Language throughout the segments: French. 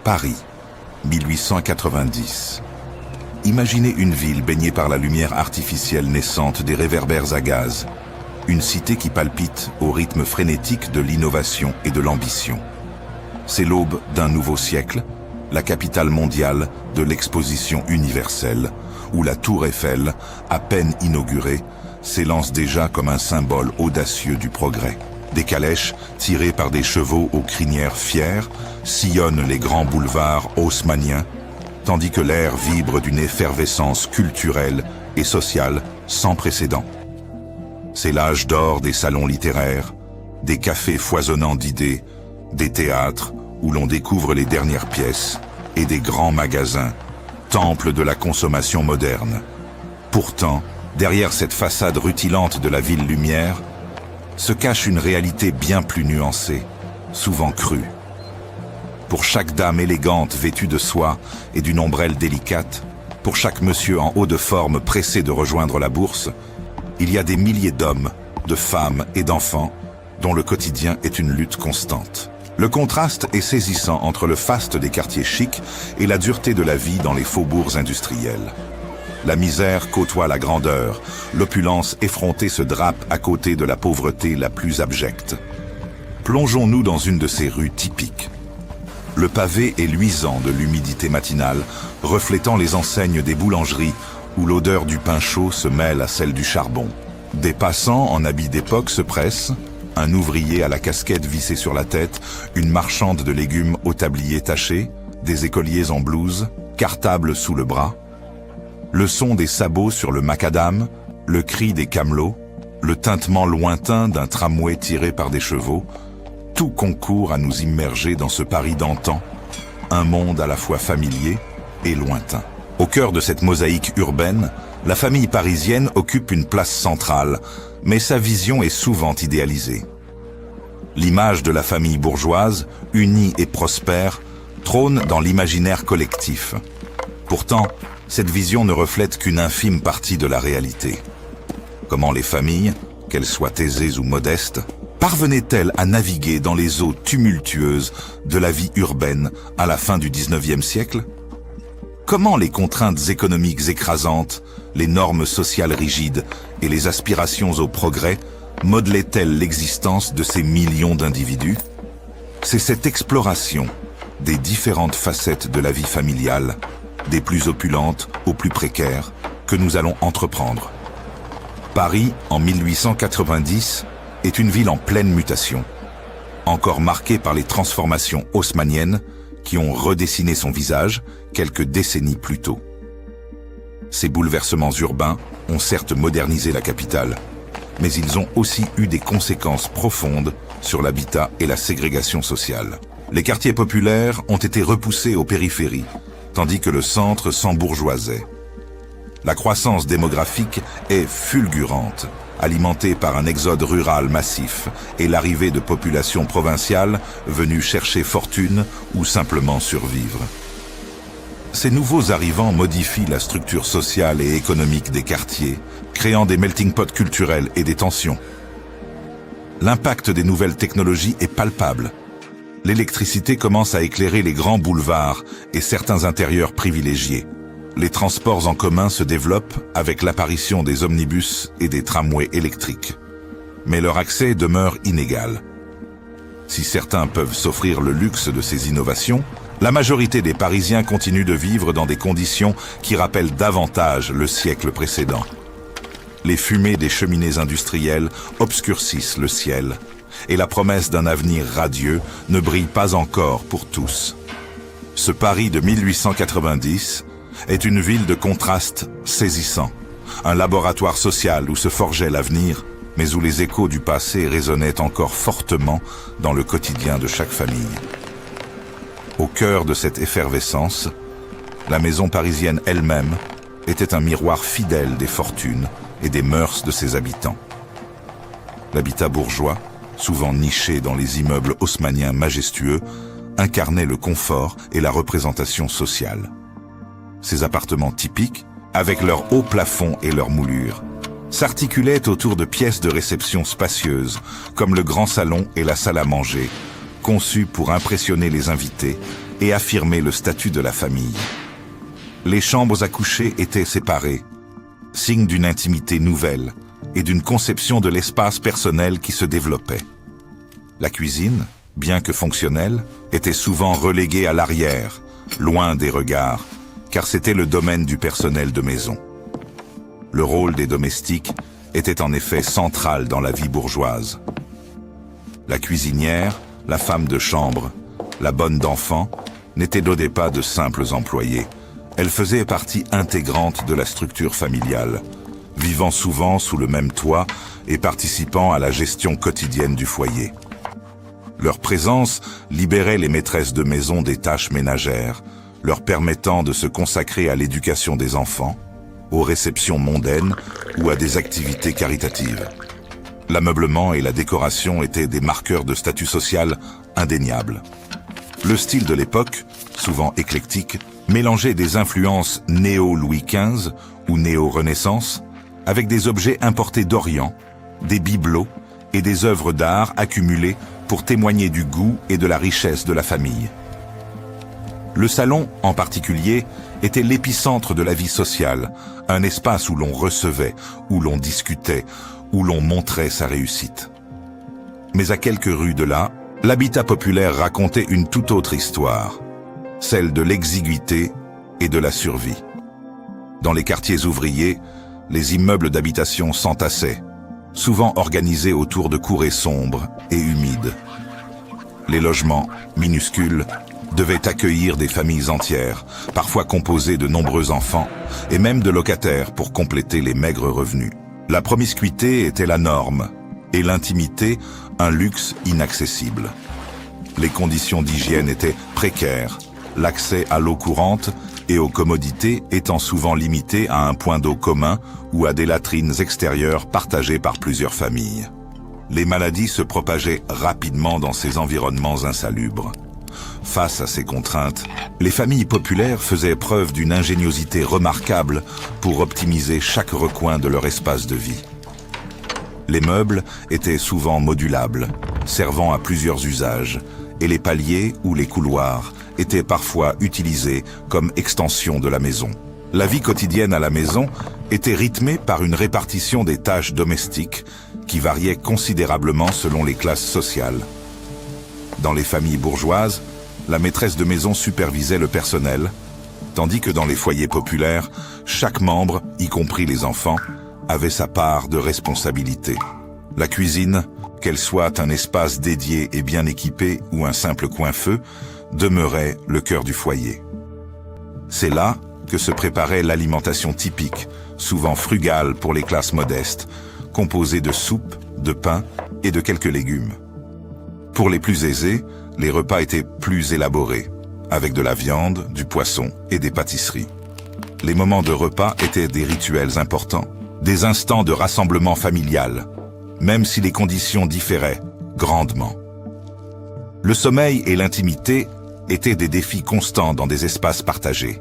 Paris, 1890. Imaginez une ville baignée par la lumière artificielle naissante des réverbères à gaz. Une cité qui palpite au rythme frénétique de l'innovation et de l'ambition. C'est l'aube d'un nouveau siècle, la capitale mondiale de l'exposition universelle, où la Tour Eiffel, à peine inaugurée, s'élance déjà comme un symbole audacieux du progrès. Des calèches, tirées par des chevaux aux crinières fières, sillonnent les grands boulevards haussmanniens, tandis que l'air vibre d'une effervescence culturelle et sociale sans précédent. C'est l'âge d'or des salons littéraires, des cafés foisonnants d'idées, des théâtres où l'on découvre les dernières pièces et des grands magasins, temples de la consommation moderne. Pourtant, derrière cette façade rutilante de la ville lumière, se cache une réalité bien plus nuancée, souvent crue. Pour chaque dame élégante vêtue de soie et d'une ombrelle délicate, pour chaque monsieur en haut de forme pressé de rejoindre la bourse, il y a des milliers d'hommes, de femmes et d'enfants dont le quotidien est une lutte constante. Le contraste est saisissant entre le faste des quartiers chics et la dureté de la vie dans les faubourgs industriels. La misère côtoie la grandeur, l'opulence effrontée se drape à côté de la pauvreté la plus abjecte. Plongeons-nous dans une de ces rues typiques. Le pavé est luisant de l'humidité matinale, reflétant les enseignes des boulangeries où l'odeur du pain chaud se mêle à celle du charbon. Des passants en habits d'époque se pressent, un ouvrier à la casquette vissée sur la tête, une marchande de légumes au tablier taché, des écoliers en blouse, cartable sous le bras. Le son des sabots sur le macadam, le cri des camelots, le tintement lointain d'un tramway tiré par des chevaux, tout concourt à nous immerger dans ce Paris d'antan, un monde à la fois familier et lointain. Au cœur de cette mosaïque urbaine, la famille parisienne occupe une place centrale, mais sa vision est souvent idéalisée. L'image de la famille bourgeoise, unie et prospère, trône dans l'imaginaire collectif. Pourtant, cette vision ne reflète qu'une infime partie de la réalité. Comment les familles, qu'elles soient aisées ou modestes, parvenaient-elles à naviguer dans les eaux tumultueuses de la vie urbaine à la fin du XIXe siècle? Comment les contraintes économiques écrasantes, les normes sociales rigides et les aspirations au progrès modelaient-elles l'existence de ces millions d'individus? C'est cette exploration des différentes facettes de la vie familiale, des plus opulentes aux plus précaires, que nous allons entreprendre. Paris, en 1890, est une ville en pleine mutation, encore marquée par les transformations haussmanniennes qui ont redessiné son visage quelques décennies plus tôt. Ces bouleversements urbains ont certes modernisé la capitale, mais ils ont aussi eu des conséquences profondes sur l'habitat et la ségrégation sociale. Les quartiers populaires ont été repoussés aux périphéries, tandis que le centre s'embourgeoisait. La croissance démographique est fulgurante, alimentée par un exode rural massif et l'arrivée de populations provinciales venues chercher fortune ou simplement survivre. Ces nouveaux arrivants modifient la structure sociale et économique des quartiers, créant des melting pots culturels et des tensions. L'impact des nouvelles technologies est palpable. L'électricité commence à éclairer les grands boulevards et certains intérieurs privilégiés. Les transports en commun se développent avec l'apparition des omnibus et des tramways électriques. Mais leur accès demeure inégal. Si certains peuvent s'offrir le luxe de ces innovations, la majorité des Parisiens continuent de vivre dans des conditions qui rappellent davantage le siècle précédent. Les fumées des cheminées industrielles obscurcissent le ciel, et la promesse d'un avenir radieux ne brille pas encore pour tous. Ce Paris de 1890 est une ville de contrastes saisissants, un laboratoire social où se forgeait l'avenir, mais où les échos du passé résonnaient encore fortement dans le quotidien de chaque famille. Au cœur de cette effervescence, la maison parisienne elle-même était un miroir fidèle des fortunes et des mœurs de ses habitants. L'habitat bourgeois, souvent niché dans les immeubles haussmanniens majestueux, incarnait le confort et la représentation sociale. Ces appartements typiques, avec leurs hauts plafonds et leurs moulures, s'articulaient autour de pièces de réception spacieuses, comme le grand salon et la salle à manger, conçus pour impressionner les invités et affirmer le statut de la famille. Les chambres à coucher étaient séparées, signe d'une intimité nouvelle et d'une conception de l'espace personnel qui se développait. La cuisine, bien que fonctionnelle, était souvent reléguée à l'arrière, loin des regards, car c'était le domaine du personnel de maison. Le rôle des domestiques était en effet central dans la vie bourgeoise. La cuisinière, la femme de chambre, la bonne d'enfant, n'étaient pas de simples employés. Elles faisaient partie intégrante de la structure familiale, vivant souvent sous le même toit et participant à la gestion quotidienne du foyer. Leur présence libérait les maîtresses de maison des tâches ménagères, leur permettant de se consacrer à l'éducation des enfants, aux réceptions mondaines ou à des activités caritatives. L'ameublement et la décoration étaient des marqueurs de statut social indéniables. Le style de l'époque, souvent éclectique, mélangeait des influences néo-Louis XV ou néo-Renaissance avec des objets importés d'Orient, des bibelots et des œuvres d'art accumulées pour témoigner du goût et de la richesse de la famille. Le salon, en particulier, était l'épicentre de la vie sociale, un espace où l'on recevait, où l'on discutait, où l'on montrait sa réussite. Mais à quelques rues de là, l'habitat populaire racontait une toute autre histoire, celle de l'exiguïté et de la survie. Dans les quartiers ouvriers, les immeubles d'habitation s'entassaient, souvent organisés autour de courées sombres et humides. Les logements, minuscules, devaient accueillir des familles entières, parfois composées de nombreux enfants, et même de locataires pour compléter les maigres revenus. La promiscuité était la norme, et l'intimité, un luxe inaccessible. Les conditions d'hygiène étaient précaires, l'accès à l'eau courante et aux commodités étant souvent limité à un point d'eau commun ou à des latrines extérieures partagées par plusieurs familles. Les maladies se propageaient rapidement dans ces environnements insalubres. Face à ces contraintes, les familles populaires faisaient preuve d'une ingéniosité remarquable pour optimiser chaque recoin de leur espace de vie. Les meubles étaient souvent modulables, servant à plusieurs usages, et les paliers ou les couloirs étaient parfois utilisés comme extension de la maison. La vie quotidienne à la maison était rythmée par une répartition des tâches domestiques qui variait considérablement selon les classes sociales. Dans les familles bourgeoises, la maîtresse de maison supervisait le personnel, tandis que dans les foyers populaires, chaque membre, y compris les enfants, avait sa part de responsabilité. La cuisine, qu'elle soit un espace dédié et bien équipé ou un simple coin-feu, demeurait le cœur du foyer. C'est là que se préparait l'alimentation typique, souvent frugale pour les classes modestes, composée de soupe, de pain et de quelques légumes. Pour les plus aisés, les repas étaient plus élaborés, avec de la viande, du poisson et des pâtisseries. Les moments de repas étaient des rituels importants, des instants de rassemblement familial, même si les conditions différaient grandement. Le sommeil et l'intimité étaient des défis constants dans des espaces partagés,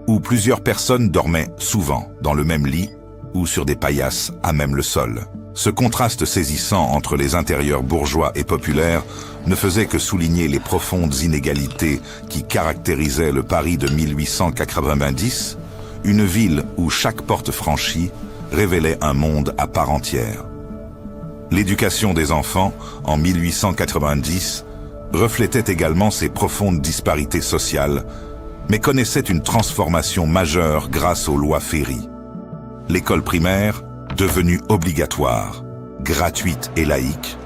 où plusieurs personnes dormaient souvent dans le même lit ou sur des paillasses à même le sol. Ce contraste saisissant entre les intérieurs bourgeois et populaires ne faisait que souligner les profondes inégalités qui caractérisaient le Paris de 1890, une ville où chaque porte franchie révélait un monde à part entière. L'éducation des enfants, en 1890, reflétait également ces profondes disparités sociales, mais connaissait une transformation majeure grâce aux lois Ferry. L'école primaire, devenue obligatoire, gratuite et laïque,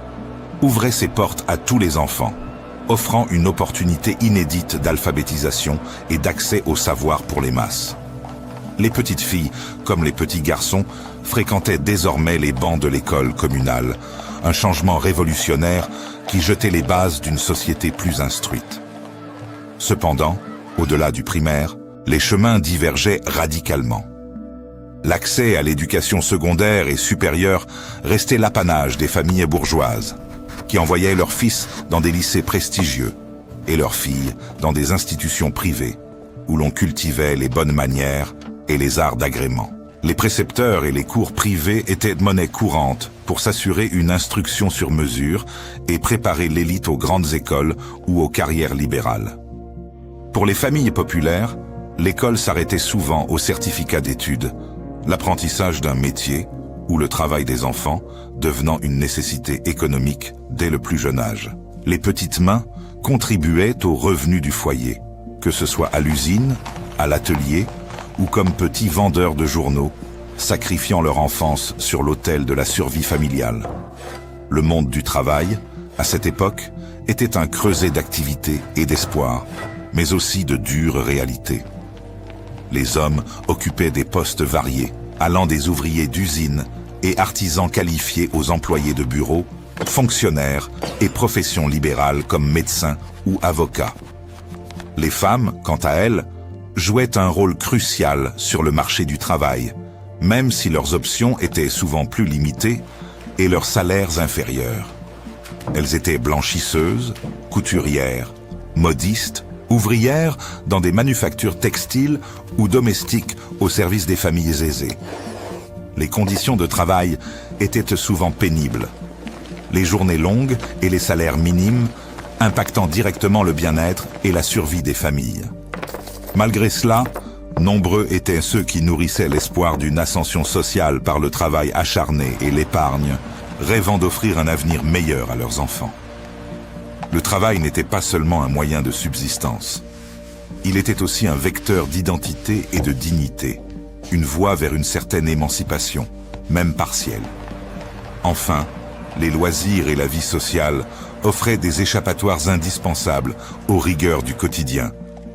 ouvrait ses portes à tous les enfants, offrant une opportunité inédite d'alphabétisation et d'accès au savoir pour les masses. Les petites filles, comme les petits garçons, fréquentaient désormais les bancs de l'école communale, un changement révolutionnaire qui jetait les bases d'une société plus instruite. Cependant, au-delà du primaire, les chemins divergeaient radicalement. L'accès à l'éducation secondaire et supérieure restait l'apanage des familles bourgeoises, qui envoyaient leurs fils dans des lycées prestigieux et leurs filles dans des institutions privées, où l'on cultivait les bonnes manières et les arts d'agrément. Les précepteurs et les cours privés étaient de monnaie courante pour s'assurer une instruction sur mesure et préparer l'élite aux grandes écoles ou aux carrières libérales. Pour les familles populaires, l'école s'arrêtait souvent au certificat d'études, l'apprentissage d'un métier ou le travail des enfants devenant une nécessité économique dès le plus jeune âge. Les petites mains contribuaient aux revenus du foyer, que ce soit à l'usine, à l'atelier ou comme petits vendeurs de journaux, sacrifiant leur enfance sur l'autel de la survie familiale. Le monde du travail, à cette époque, était un creuset d'activité et d'espoir, mais aussi de dures réalités. Les hommes occupaient des postes variés, allant des ouvriers d'usine et artisans qualifiés aux employés de bureaux, fonctionnaires et professions libérales comme médecins ou avocats. Les femmes, quant à elles, jouaient un rôle crucial sur le marché du travail, même si leurs options étaient souvent plus limitées et leurs salaires inférieurs. Elles étaient blanchisseuses, couturières, modistes, ouvrières dans des manufactures textiles ou domestiques au service des familles aisées. Les conditions de travail étaient souvent pénibles. Les journées longues et les salaires minimes impactant directement le bien-être et la survie des familles. Malgré cela, nombreux étaient ceux qui nourrissaient l'espoir d'une ascension sociale par le travail acharné et l'épargne, rêvant d'offrir un avenir meilleur à leurs enfants. Le travail n'était pas seulement un moyen de subsistance. Il était aussi un vecteur d'identité et de dignité, une voie vers une certaine émancipation, même partielle. Enfin, les loisirs et la vie sociale offraient des échappatoires indispensables aux rigueurs du quotidien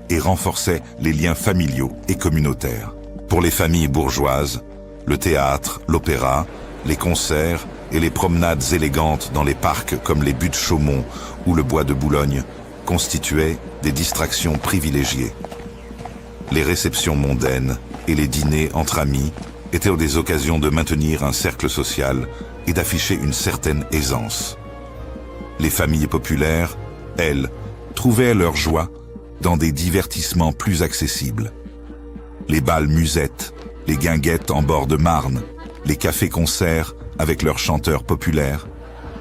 et renforçaient les liens familiaux et communautaires. Pour les familles bourgeoises, le théâtre, l'opéra, les concerts et les promenades élégantes dans les parcs comme les Buttes-Chaumont ou le Bois de Boulogne constituaient des distractions privilégiées. Les réceptions mondaines et les dîners entre amis étaient des occasions de maintenir un cercle social et d'afficher une certaine aisance. Les familles populaires, elles, trouvaient leur joie dans des divertissements plus accessibles. Les bals musettes, les guinguettes en bord de Marne, les cafés-concerts avec leurs chanteurs populaires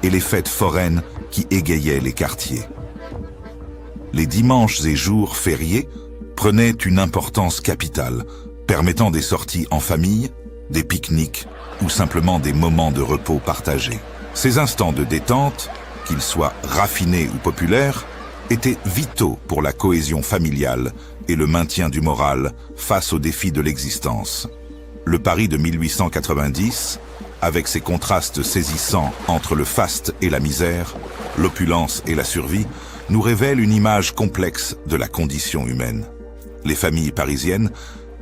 et les fêtes foraines qui égayaient les quartiers. Les dimanches et jours fériés prenaient une importance capitale, permettant des sorties en famille, des pique-niques ou simplement des moments de repos partagés. Ces instants de détente, qu'ils soient raffinés ou populaires, étaient vitaux pour la cohésion familiale et le maintien du moral face aux défis de l'existence. Le Paris de 1890, avec ses contrastes saisissants entre le faste et la misère, l'opulence et la survie, nous révèle une image complexe de la condition humaine. Les familles parisiennes,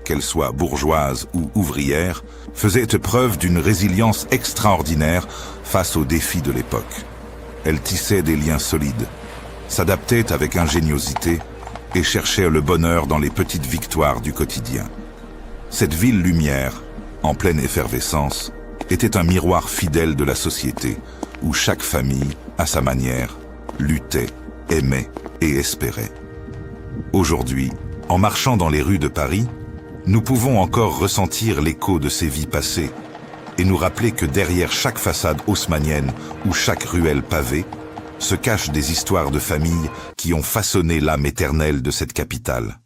qu'elles soient bourgeoises ou ouvrières, faisaient preuve d'une résilience extraordinaire face aux défis de l'époque. Elles tissaient des liens solides, s'adaptaient avec ingéniosité et cherchaient le bonheur dans les petites victoires du quotidien. Cette ville lumière, en pleine effervescence, était un miroir fidèle de la société, où chaque famille, à sa manière, luttait, aimait et espérait. Aujourd'hui, en marchant dans les rues de Paris, nous pouvons encore ressentir l'écho de ces vies passées et nous rappeler que derrière chaque façade haussmannienne ou chaque ruelle pavée se cachent des histoires de familles qui ont façonné l'âme éternelle de cette capitale.